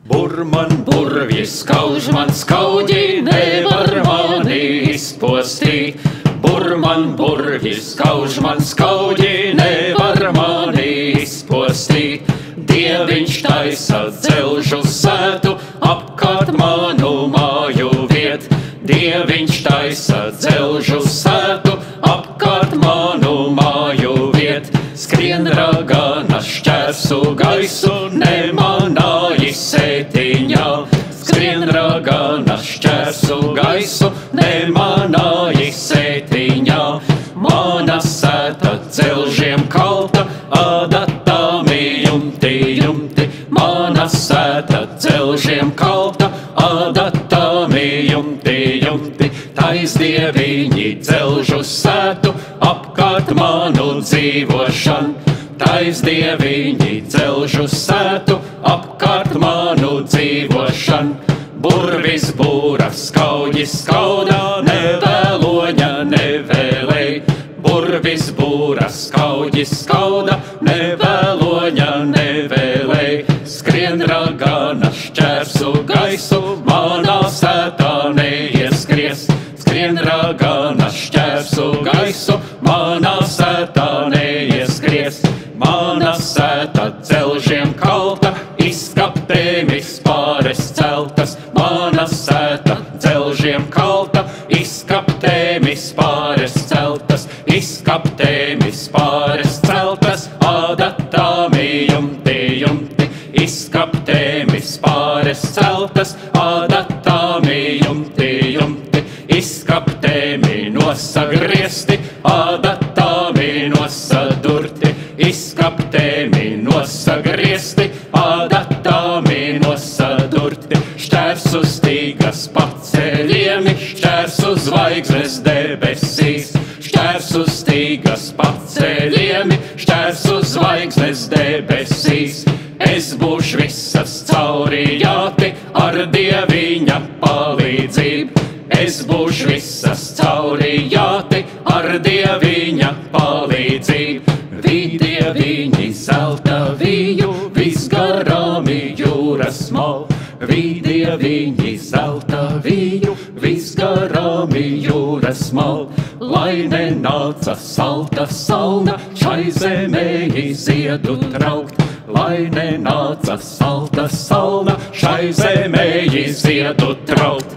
Burman, burvji skauž man skaudī, nevar mani izpostīt. Burman, burvji skauž man skaudī, nevar mani izpostīt. Dieviņš taisa dzelžu sētu, apkārt manu māju viet. Dieviņš taisa dzelžu sētu, apkārt manu māju viet. Skrien ragana šķērsu gaisu, nemanāji sētiņā. Skrien ragana šķērsu gaisu, nemanāji sētiņā. Mana sēta dzelžiem kalta, adatami jumti, jumti. Mana sēta dzelžiem kalta, adatami jumti, jumti. Tais dieviņi dzelžu sētu, apkārt manu dzīvošan. Tais dieviņi dzelžu sētu, apkārt manu dzīvošan. Burvis būra skauģi skaudā, nevēloņa nevēlēj. Burvis būra skauģi skauda, nevēloņa nevēlēj. Skrien ragana šķērsu gaisu, manā sētā neieskries. Skrien ragana šķērsu gaisu, manā sētā neieskries. Mana sēta dzelžiem kalta, izskaptēmis pāres celtas. Mana sēta dzelžiem kalta, izskaptēmis pāres celtas. Izskaptēmis pāres celtas, adatami jumti, jumti. Izskaptēmis pāres celtas, adatami jumti, jumti. Izskaptēmi nosagriesti, adatami nosadurti. Izskaptēmi nosagriesti, adatami nosadurti. Šķērsu stīgas paceļiemi, šķērsu zvaigznes debesīs. Šķērsu stīgas paceļiemi, šķērsu zvaigznes debesīs. Es būšu visas caurījāti ar dieviņa palīdzību. Es būšu visas caurījāti ar dieviņa palīdzību. Dieviņi zelta viju, visgarāmi jūras mal. Dieviņi zelta viju, visgarāmi jūras mal. Lai nenāca salta salna, šai zemē iziedu traukt. Lai nenāca salta salna, šai zemē iziedu traukt.